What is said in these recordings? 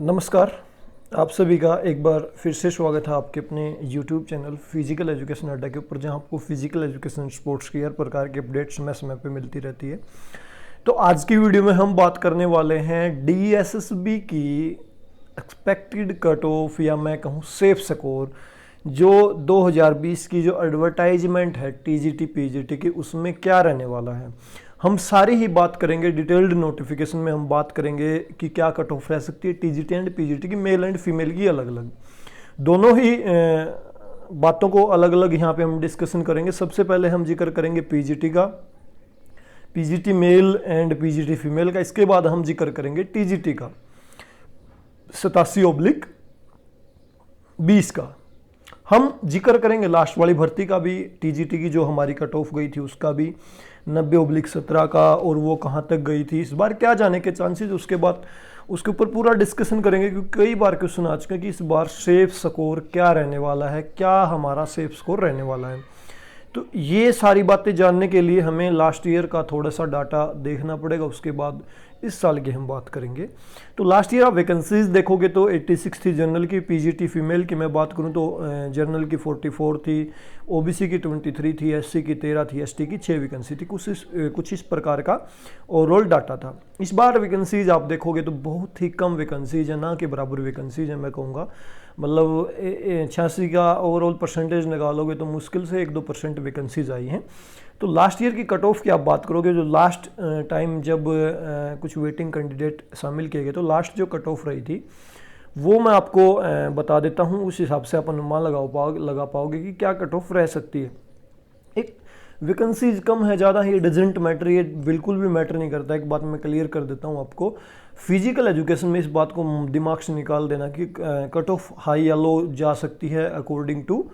नमस्कार। आप सभी का एक बार फिर से स्वागत है आपके अपने YouTube चैनल फिजिकल एजुकेशन अड्डा के ऊपर, जहां आपको फिजिकल एजुकेशन स्पोर्ट्स की हर प्रकार की अपडेट समय समय पे मिलती रहती है। तो आज की वीडियो में हम बात करने वाले हैं DSSB की एक्सपेक्टेड कट ऑफ, या मैं कहूँ सेफ स्कोर, जो 2020 की जो एडवर्टाइजमेंट है TGT PGT की, उसमें क्या रहने वाला है। हम सारी ही बात करेंगे, डिटेल्ड नोटिफिकेशन में हम बात करेंगे कि क्या कट ऑफ रह सकती है TGT एंड PGT की, मेल एंड फीमेल की अलग अलग। दोनों ही बातों को अलग अलग यहाँ पे हम डिस्कशन करेंगे। सबसे पहले हम जिक्र करेंगे PGT का, PGT male and PGT female का। इसके बाद हम जिक्र करेंगे TGT का 87/20 का। हम जिक्र करेंगे लास्ट वाली भर्ती का भी, TGT की जो हमारी कट ऑफ गई थी उसका भी, 90/17 का, और वो कहाँ तक गई थी, इस बार क्या जाने के चांसेस। उसके बाद उसके ऊपर पूरा डिस्कशन करेंगे, क्योंकि कई बार क्वेश्चन आ चुके हैं कि इस बार सेफ स्कोर क्या रहने वाला है, क्या हमारा सेफ स्कोर रहने वाला है। तो ये सारी बातें जानने के लिए हमें लास्ट ईयर का थोड़ा सा डाटा देखना पड़ेगा, उसके बाद इस साल की हम बात करेंगे। तो लास्ट ईयर आप वैकेंसीज देखोगे तो 86 थी जनरल की, PGT फीमेल की मैं बात करूं तो जनरल की 44 थी, OBC की 23 थी, SC की 13 थी, ST की 6 वैकेंसी थी। कुछ इस प्रकार का ओवरऑल डाटा था। इस बार वैकेंसीज आप देखोगे तो बहुत ही कम वैकेंसीज है, ना कि बराबर वैकेंसीज है मैं कहूँगा। मतलब 86 का ओवरऑल परसेंटेज निकालोगे तो मुश्किल से 1-2% वैकेंसीज आई हैं। तो लास्ट ईयर की कट ऑफ की आप बात करोगे, जो लास्ट टाइम जब कुछ वेटिंग कैंडिडेट शामिल किए गए, तो लास्ट जो कट ऑफ रही थी वो मैं आपको बता देता हूँ। उस हिसाब से आप अनुमान लगा पाओगे कि क्या कट ऑफ रह सकती है। एक वैकेंसीज कम है ज़्यादा है, ये डजेंट मैटर, ये बिल्कुल भी मैटर नहीं करता। एक बात मैं क्लियर कर देता हूँ आपको, फिजिकल एजुकेशन में इस बात को दिमाग से निकाल देना कि कट ऑफ हाई या लो जा सकती है अकॉर्डिंग टू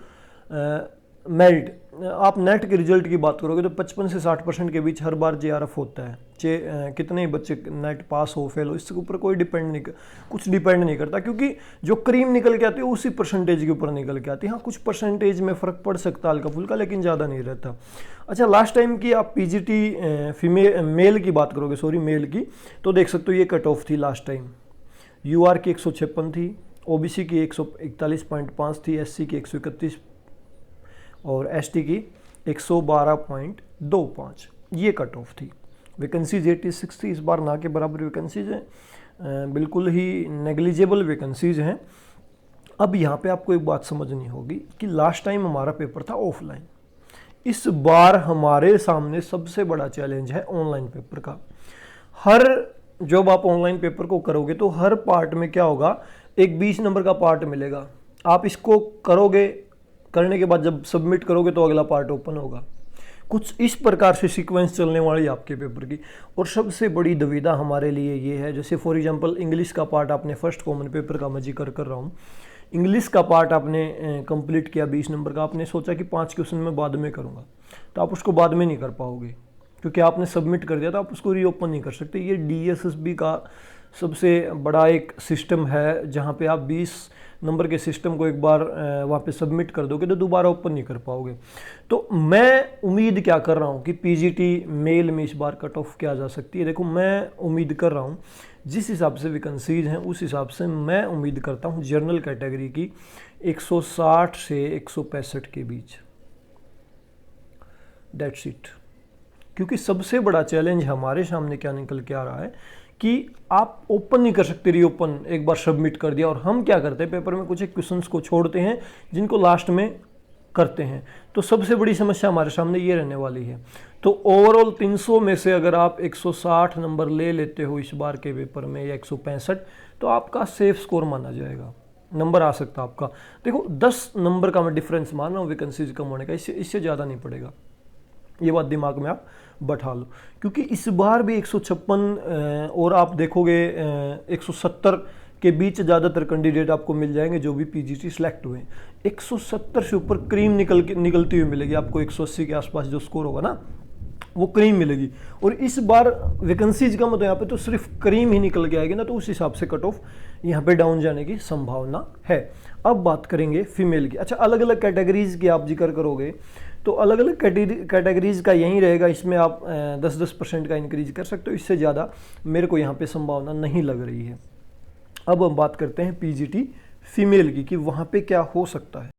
मेरिट। आप नेट के रिजल्ट की बात करोगे तो 55 से 60% के बीच हर बार JRF होता है। कितने बच्चे नेट पास हो फेल हो, इसके ऊपर कोई कुछ डिपेंड नहीं करता, क्योंकि जो क्रीम निकल के आती है उसी परसेंटेज के ऊपर निकल के आती है। हाँ, कुछ परसेंटेज में फ़र्क पड़ सकता है हल्का फुल्का, लेकिन ज़्यादा नहीं रहता। अच्छा, लास्ट टाइम की आप PGT मेल की बात करोगे, मेल की, तो देख सकते हो ये कट ऑफ थी लास्ट टाइम। UR की 156 थी, OBC की 141.5 थी, SC की 131 और ST की 112.25, ये कट ऑफ थी। वैकेंसीज 86 थी, इस बार ना के बराबर वैकेंसीज हैं, बिल्कुल ही नेग्लिजिबल वैकेंसीज हैं। अब यहाँ पे आपको एक बात समझनी होगी कि लास्ट टाइम हमारा पेपर था ऑफलाइन, इस बार हमारे सामने सबसे बड़ा चैलेंज है ऑनलाइन पेपर का। जब आप ऑनलाइन पेपर को करोगे तो हर पार्ट में क्या होगा, एक 20 नंबर का पार्ट मिलेगा। आप इसको करने के बाद जब सबमिट करोगे तो अगला पार्ट ओपन होगा। कुछ इस प्रकार से सीक्वेंस चलने वाली आपके पेपर की। और सबसे बड़ी दुविधा हमारे लिए ये है, जैसे फॉर एग्जांपल इंग्लिश का पार्ट आपने फर्स्ट कॉमन पेपर का मैं जिक्र कर रहा हूँ, इंग्लिश का पार्ट आपने कंप्लीट किया 20 नंबर का, आपने सोचा कि 5 क्वेश्चन मैं बाद में करूँगा, तो आप उसको बाद में नहीं कर पाओगे, क्योंकि आपने सबमिट कर दिया तो आप उसको रीओपन नहीं कर सकते। ये DSSB का सबसे बड़ा एक सिस्टम है, जहाँ पे आप 20 नंबर के सिस्टम को एक बार वहाँ पे सबमिट कर दोगे तो दोबारा ओपन नहीं कर पाओगे। तो मैं उम्मीद क्या कर रहा हूँ कि PGT मेल में इस बार कट ऑफ क्या जा सकती है। देखो, मैं उम्मीद कर रहा हूँ जिस हिसाब से वैकेंसीज हैं उस हिसाब से मैं उम्मीद करता हूँ जनरल कैटेगरी की 160 से 165 के बीच, डेट्स इट। क्योंकि सबसे बड़ा चैलेंज हमारे सामने क्या निकल के आ रहा है कि आप ओपन नहीं कर सकते, रीओपन एक बार सबमिट कर दिया, और हम क्या करते हैं पेपर में कुछ एक क्वेश्चंस को छोड़ते हैं जिनको लास्ट में करते हैं। तो सबसे बड़ी समस्या हमारे सामने ये रहने वाली है। तो ओवरऑल 300 में से अगर आप 160 नंबर ले लेते हो इस बार के पेपर में, या 165, तो आपका सेफ स्कोर माना जाएगा, नंबर आ सकता है आपका। देखो, 10 नंबर का मैं डिफरेंस मान रहा हूँ वैकेंसीज कम होने का, इससे ज़्यादा नहीं पड़ेगा, ये बात दिमाग में आप बैठा लो। क्योंकि इस बार भी 156 और आप देखोगे 170 के बीच ज़्यादातर कैंडिडेट आपको मिल जाएंगे जो भी PGT सिलेक्ट हुए। 170 से ऊपर क्रीम निकलती हुई मिलेगी आपको, 180 के आसपास जो स्कोर होगा ना वो क्रीम मिलेगी। और इस बार वैकेंसीज कम तो यहाँ पे तो सिर्फ क्रीम ही निकल के आएगी ना, तो उस हिसाब से कट ऑफ यहाँ पे डाउन जाने की संभावना है। अब बात करेंगे फीमेल की। अच्छा, अलग अलग कैटेगरीज की आप जिक्र करोगे तो अलग अलग कैटेगरीज का यही रहेगा, इसमें आप 10-10% का इंक्रीज कर सकते हो, इससे ज़्यादा मेरे को यहाँ पे संभावना नहीं लग रही है। अब हम बात करते हैं पीजीटी फीमेल की कि वहाँ पे क्या हो सकता है।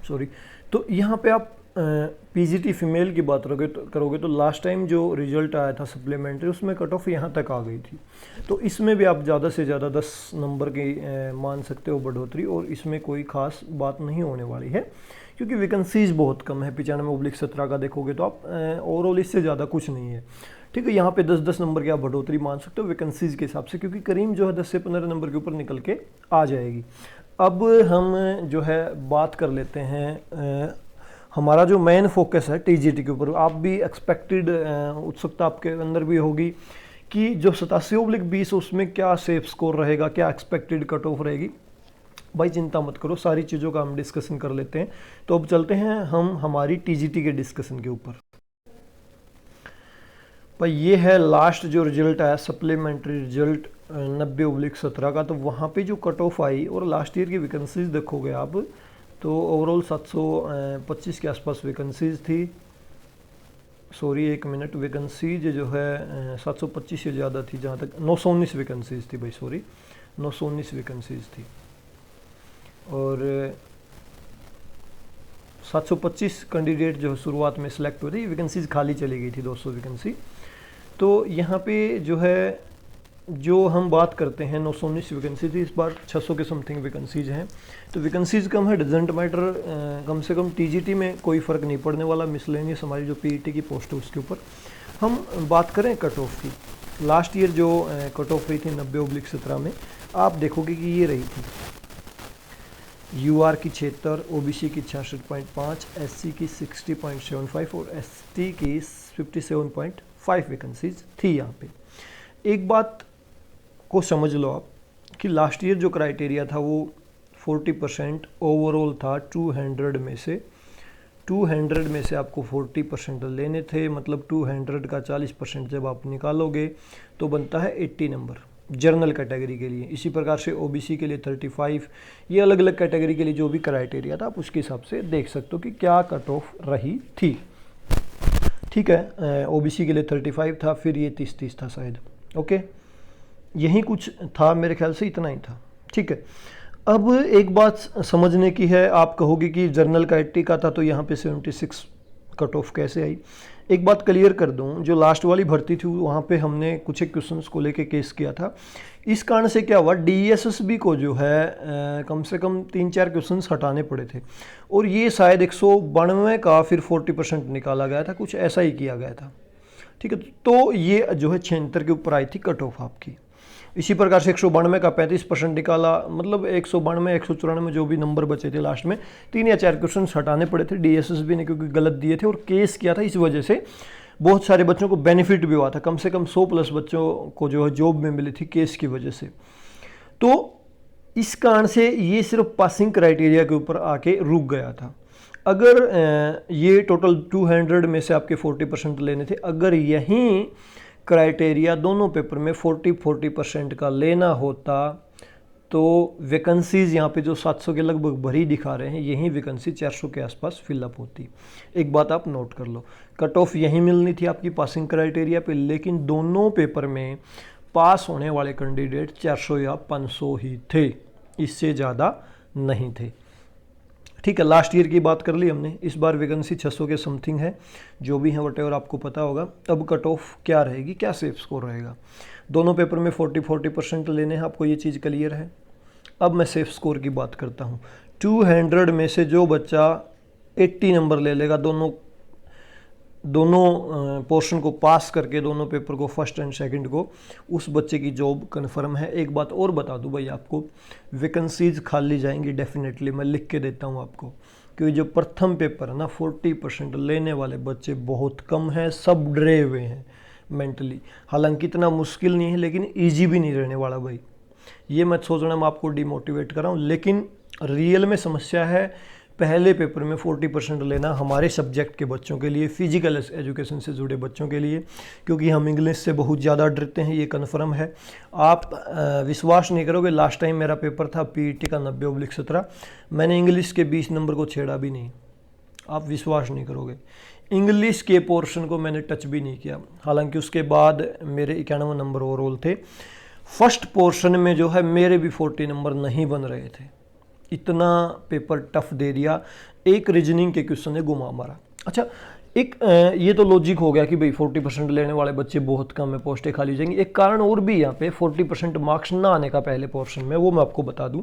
सॉरी। तो यहाँ पे आप पीजीटी फीमेल की बात करोगे तो लास्ट टाइम जो रिजल्ट आया था सप्लीमेंट्री उसमें कट ऑफ यहाँ तक आ गई थी। तो इसमें भी आप ज़्यादा से ज़्यादा 10 नंबर की मान सकते हो बढ़ोतरी, और इसमें कोई ख़ास बात नहीं होने वाली है क्योंकि वैकेंसीज बहुत कम है। 95/17 का देखोगे तो आप ओवरऑल इससे ज़्यादा कुछ नहीं है। ठीक है, यहाँ पे 10-10 नंबर की आप बढ़ोतरी मान सकते हो वैकेंसीज के हिसाब से, क्योंकि करीम जो है 10 से 15 नंबर के ऊपर निकल के आ जाएगी। अब हम जो है बात कर लेते हैं हमारा जो मेन फोकस है टीजीटी के ऊपर। आप भी एक्सपेक्टेड उत्सुकता आपके अंदर भी होगी कि जो 87/20 उसमें क्या सेफ स्कोर रहेगा, क्या एक्सपेक्टेड कट ऑफ रहेगी। भाई चिंता मत करो, सारी चीज़ों का हम डिस्कशन कर लेते हैं। तो अब चलते हैं हम हमारी टीजीटी के डिस्कशन के ऊपर। भाई ये है लास्ट जो रिजल्ट आया सप्लीमेंट्री रिजल्ट 90/17 का। तो वहाँ पे जो कट ऑफ आई और लास्ट ईयर की वैकेंसीज देखोगे आप तो ओवरऑल 725 के आसपास वैकेंसीज थी। सॉरी एक मिनट, वैकेंसीज जो है 725 से ज़्यादा थी, जहाँ तक 919 वैकेंसीज थी भाई, सॉरी 919 वैकेंसीज थी। और 725 कैंडिडेट जो शुरुआत में सिलेक्ट हुए थे, वैकेंसीज खाली चली गई थी 200 वैकेंसी। तो यहाँ पे जो है जो हम बात करते हैं 919 वैकेंसी थी, इस बार 600 के समथिंग वैकेंसीज हैं। तो वैकेंसीज कम है, डजेंट मैटर, कम से कम टीजीटी में कोई फ़र्क नहीं पड़ने वाला। मिसलेनियस हमारी जो पीईटी की पोस्ट है उसके ऊपर हम बात करें कट ऑफ की। लास्ट ईयर जो कट ऑफ रही थी 90/17 में, आप देखोगे कि ये रही थी यूआर की 76, ओबीसी की 66.5, एससी की 60.75 और एसटी की 57.5 वैकेंसीज थी। यहाँ पे एक बात को समझ लो आप कि लास्ट ईयर जो क्राइटेरिया था वो 40% ओवरऑल था। 200 में से आपको 40% लेने थे, मतलब 200 का 40% जब आप निकालोगे तो बनता है 80 नंबर जनरल कैटेगरी के लिए। इसी प्रकार से ओबीसी के लिए 35, ये अलग अलग कैटेगरी के लिए जो भी क्राइटेरिया था आप उसके हिसाब से देख सकते हो कि क्या कट ऑफ रही थी। ठीक है, ओबीसी के लिए 35 था, फिर ये 30 था शायद। ओके, यही कुछ था मेरे ख्याल से, इतना ही था। ठीक है, अब एक बात समझने की है, आप कहोगे कि जनरल कैटेगरी का था तो यहाँ पे 76 कट ऑफ कैसे आई। एक बात क्लियर कर दूं, जो लास्ट वाली भर्ती थी वहाँ पे हमने कुछ एक क्वेश्चंस को लेके केस किया था। इस कारण से क्या हुआ, डीएसएसबी को जो है कम से कम 3-4 क्वेश्चंस हटाने पड़े थे, और ये शायद 192 का फिर 40% निकाला गया था, कुछ ऐसा ही किया गया था। ठीक है, तो ये जो है 76 के ऊपर आई थी कट ऑफ आपकी। इसी प्रकार से 192 का 35% निकाला, मतलब 192, 194 जो भी नंबर बचे थे लास्ट में 3 या 4 क्वेश्चन हटाने पड़े थे डीएसएसबी ने, क्योंकि गलत दिए थे और केस किया था। इस वजह से बहुत सारे बच्चों को बेनिफिट भी हुआ था, कम से कम 100+ बच्चों को जो है जॉब में मिली थी केस की वजह से। तो इस कारण से ये सिर्फ पासिंग क्राइटेरिया के ऊपर आके रुक गया था। अगर ये टोटल 200 में से आपके 40% लेने थे, अगर यहीं क्राइटेरिया दोनों पेपर में 40% का लेना होता तो वैकेंसीज यहाँ पे जो 700 के लगभग भरी दिखा रहे हैं, यही वैकेंसी 400 के आसपास फिलअप होती। एक बात आप नोट कर लो, कट ऑफ यहीं मिलनी थी आपकी पासिंग क्राइटेरिया पे, लेकिन दोनों पेपर में पास होने वाले कैंडिडेट 400 या 500 ही थे, इससे ज़्यादा नहीं थे। ठीक है, लास्ट ईयर की बात कर ली हमने, इस बार वैकेंसी 600 के समथिंग है, जो भी है वटेवर आपको पता होगा। अब कट ऑफ क्या रहेगी, क्या सेफ स्कोर रहेगा। दोनों पेपर में 40% लेने हैं, आपको ये चीज़ क्लियर है। अब मैं सेफ स्कोर की बात करता हूँ। 200 में से जो बच्चा 80 नंबर ले लेगा, दोनों पोर्शन को पास करके, दोनों पेपर को फर्स्ट एंड सेकंड को, उस बच्चे की जॉब कन्फर्म है। एक बात और बता दूं भाई आपको, वैकेंसीज खाली जाएंगी डेफिनेटली, मैं लिख के देता हूं आपको, क्योंकि जो प्रथम पेपर है ना 40% लेने वाले बच्चे बहुत कम हैं, सब डरे हुए हैं मेंटली। हालांकि इतना मुश्किल नहीं है, लेकिन ईजी भी नहीं रहने वाला भाई। ये मत सोचना मैं आपको डिमोटिवेट कर रहा हूँ, लेकिन रियल में समस्या है पहले पेपर में 40% लेना हमारे सब्जेक्ट के बच्चों के लिए, फिजिकल एजुकेशन से जुड़े बच्चों के लिए, क्योंकि हम इंग्लिश से बहुत ज़्यादा डरते हैं, ये कन्फर्म है। आप विश्वास नहीं करोगे, लास्ट टाइम मेरा पेपर था पीईटी का 90/17, मैंने इंग्लिश के 20 नंबर को छेड़ा भी नहीं। आप विश्वास नहीं करोगे, इंग्लिश के पोर्शन को मैंने टच भी नहीं किया। हालांकि उसके बाद मेरे 91 नंबर ओवरऑल थे। फर्स्ट पोर्शन में जो है मेरे भी 40 नंबर नहीं बन रहे थे, इतना पेपर टफ दे दिया, एक रीजनिंग के क्वेश्चन ने घुमा मारा। अच्छा, एक ये तो लॉजिक हो गया कि भाई 40% लेने वाले बच्चे बहुत कम है, पोस्टें खाली हो जाएंगी। एक कारण और भी यहाँ पे 40% मार्क्स ना आने का पहले पोर्शन में, वो मैं आपको बता दूं।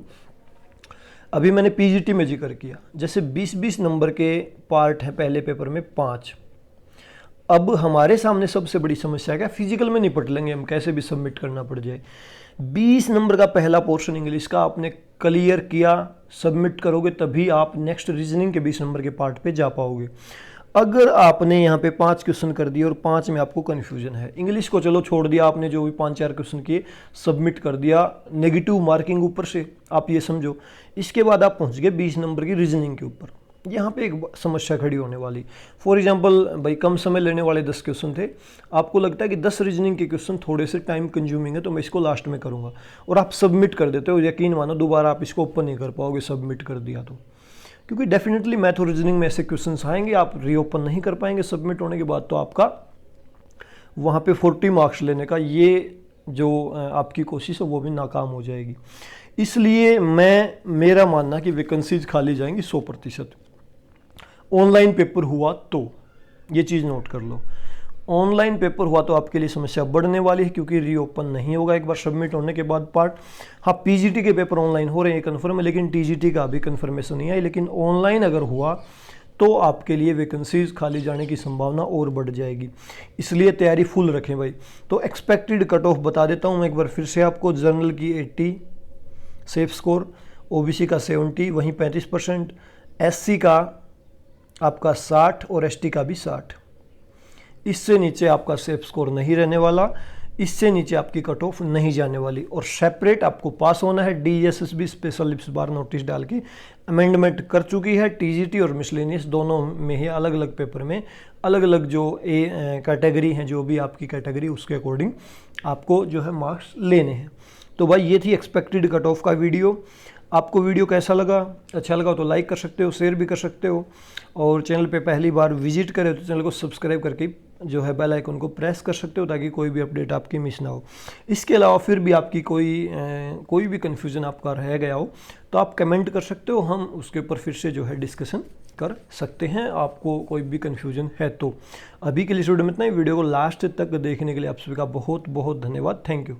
अभी मैंने पीजीटी में जिक्र किया, जैसे 20-20 नंबर के पार्ट हैं पहले पेपर में 5। अब हमारे सामने सबसे बड़ी समस्या क्या, फिजिकल में निपट लेंगे हम, कैसे भी सबमिट करना पड़ जाए। 20 नंबर का पहला पोर्शन इंग्लिश का आपने क्लियर किया, सबमिट करोगे तभी आप नेक्स्ट रीजनिंग के 20 नंबर के पार्ट पे जा पाओगे। अगर आपने यहाँ पे 5 क्वेश्चन कर दिए और 5 में आपको कन्फ्यूजन है, इंग्लिश को चलो छोड़ दिया आपने, जो भी 5-4 क्वेश्चन किए सबमिट कर दिया, नेगेटिव मार्किंग ऊपर से, आप ये समझो। इसके बाद आप पहुँच गए 20 नंबर की रीजनिंग के ऊपर, यहाँ पे एक समस्या खड़ी होने वाली। फॉर एग्जांपल भाई कम समय लेने वाले 10 क्वेश्चन थे, आपको लगता है कि 10 रीजनिंग के क्वेश्चन थोड़े से टाइम कंज्यूमिंग है तो मैं इसको लास्ट में करूँगा, और आप सबमिट कर देते हो। यकीन मानो दोबारा आप इसको ओपन नहीं कर पाओगे सबमिट कर दिया तो, क्योंकि डेफिनेटली मैथ और रीजनिंग में ऐसे क्वेश्चन आएंगे आप रीओपन नहीं कर पाएंगे सबमिट होने के बाद, तो आपका वहाँ पे 40 मार्क्स लेने का ये जो आपकी कोशिश है वो भी नाकाम हो जाएगी। इसलिए मेरा मानना कि वैकेंसीज खाली जाएंगी 100%। ऑनलाइन पेपर हुआ तो ये चीज़ नोट कर लो, ऑनलाइन पेपर हुआ तो आपके लिए समस्या बढ़ने वाली है, क्योंकि रीओपन नहीं होगा एक बार सबमिट होने के बाद पार्ट। हाँ, पीजीटी के पेपर ऑनलाइन हो रहे हैं कन्फर्म है, लेकिन टीजीटी का अभी कन्फर्मेशन नहीं आई। लेकिन ऑनलाइन अगर हुआ तो आपके लिए वैकेंसीज खाली जाने की संभावना और बढ़ जाएगी, इसलिए तैयारी फुल रखें भाई। तो एक्सपेक्टेड कट ऑफ बता देता हूँ मैं एक बार फिर से आपको। जनरल की 80 सेफ स्कोर, ओबीसी का 70 वहीं 35%, एससी का आपका 60 और एसटी का भी 60। इससे नीचे आपका सेफ स्कोर नहीं रहने वाला, इससे नीचे आपकी कट ऑफ नहीं जाने वाली, और सेपरेट आपको पास होना है। डीएसएसबी स्पेशल इस बार नोटिस डाल के अमेंडमेंट कर चुकी है, टीजीटी और मिसलेनियस दोनों में ही अलग अलग पेपर में अलग अलग जो कैटेगरी हैं, जो भी आपकी कैटेगरी उसके अकॉर्डिंग आपको जो है मार्क्स लेने हैं। तो भाई ये थी एक्सपेक्टेड कट ऑफ का वीडियो। आपको वीडियो कैसा लगा, अच्छा लगा तो लाइक कर सकते हो, शेयर भी कर सकते हो, और चैनल पे पहली बार विजिट करें तो चैनल को सब्सक्राइब करके जो है बेल आइकन को प्रेस कर सकते हो, ताकि कोई भी अपडेट आपकी मिस ना हो। इसके अलावा फिर भी आपकी कोई भी कन्फ्यूज़न आपका रह गया हो तो आप कमेंट कर सकते हो, हम उसके ऊपर फिर से जो है डिस्कशन कर सकते हैं, आपको कोई भी कन्फ्यूज़न है तो। अभी के लिए वीडियो में इतना ही। वीडियो को लास्ट तक देखने के लिए आप सभी का बहुत बहुत धन्यवाद। Thank you.